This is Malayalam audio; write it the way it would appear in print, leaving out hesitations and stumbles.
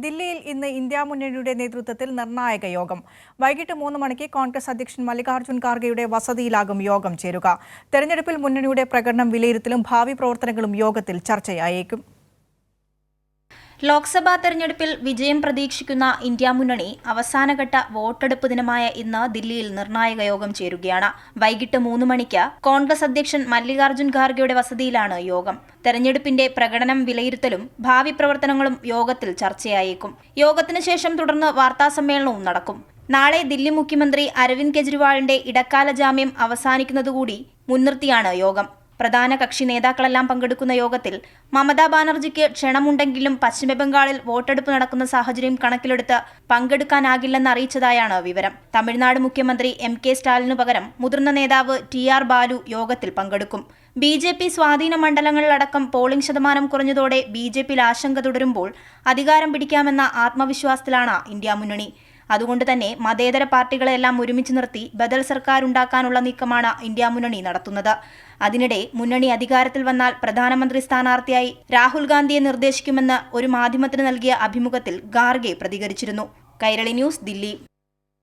ദില്ലിയിൽ ഇന്ന് ഇന്ത്യ മുന്നണിയുടെ നേതൃത്വത്തിൽ നിർണായക യോഗം. വൈകിട്ട് 3 മണിക്ക് കോൺഗ്രസ് അധ്യക്ഷൻ മല്ലികാർജ്ജുൻ ഖാർഗെയുടെ വസതിയിലാകും യോഗം ചേരുക. തെരഞ്ഞെടുപ്പിൽ മുന്നണിയുടെ പ്രകടനം വിലയിരുത്തലും ഭാവി പ്രവർത്തനങ്ങളും യോഗത്തിൽ ചർച്ചയായേക്കും. ലോക്സഭാ തെരഞ്ഞെടുപ്പിൽ വിജയം പ്രതീക്ഷിക്കുന്ന ഇന്ത്യ മുന്നണി അവസാനഘട്ട വോട്ടെടുപ്പ് ദിനമായ ഇന്ന് ദില്ലിയിൽ നിർണായക യോഗം ചേരുകയാണ്. വൈകിട്ട് 3 മണിക്ക് കോൺഗ്രസ് അധ്യക്ഷൻ മല്ലികാർജ്ജുൻ ഖാർഗെയുടെ വസതിയിലാണ് യോഗം. തെരഞ്ഞെടുപ്പിന്റെ പ്രകടനം വിലയിരുത്തലും ഭാവി പ്രവർത്തനങ്ങളും യോഗത്തിൽ ചർച്ചയായേക്കും. യോഗത്തിന് ശേഷം തുടർന്ന് വാർത്താസമ്മേളനവും നടക്കും. നാളെ ദില്ലി മുഖ്യമന്ത്രി അരവിന്ദ് കെജ്രിവാളിന്റെ ഇടക്കാല ജാമ്യം അവസാനിക്കുന്നതുകൂടി മുൻനിർത്തിയാണ് യോഗം. പ്രധാന കക്ഷി നേതാക്കളെല്ലാം പങ്കെടുക്കുന്ന യോഗത്തിൽ മമതാ ബാനർജിക്ക് ക്ഷണമുണ്ടെങ്കിലും പശ്ചിമബംഗാളിൽ വോട്ടെടുപ്പ് നടക്കുന്ന സാഹചര്യം കണക്കിലെടുത്ത് പങ്കെടുക്കാനാകില്ലെന്ന് അറിയിച്ചതായാണ് വിവരം. തമിഴ്നാട് മുഖ്യമന്ത്രി MK സ്റ്റാലിനു പകരം മുതിർന്ന നേതാവ് TR ബാലു യോഗത്തിൽ പങ്കെടുക്കും. BJP സ്വാധീന മണ്ഡലങ്ങളിലടക്കം പോളിംഗ് ശതമാനം കുറഞ്ഞതോടെ BJPയിൽ ആശങ്ക തുടരുമ്പോൾ അധികാരം പിടിക്കാമെന്ന ആത്മവിശ്വാസത്തിലാണ് ഇന്ത്യ മുന്നണി. അതുകൊണ്ട് തന്നെ മതേതര പാർട്ടികളെല്ലാം ഒരുമിച്ച് നിർത്തി ബദൽ സർക്കാർ ഉണ്ടാക്കാനുള്ള നീക്കമാണ് ഇന്ത്യ മുന്നണി നടത്തുന്നത്. അതിനിടെ മുന്നണി അധികാരത്തിൽ വന്നാൽ പ്രധാനമന്ത്രി സ്ഥാനാർത്ഥിയായി രാഹുൽ ഗാന്ധിയെ നിർദ്ദേശിക്കുമെന്ന് ഒരു മാധ്യമത്തിന് നൽകിയ അഭിമുഖത്തിൽ ഖാർഗെ പ്രതികരിച്ചിരുന്നു. കൈരളി ന്യൂസ്, ദില്ലി.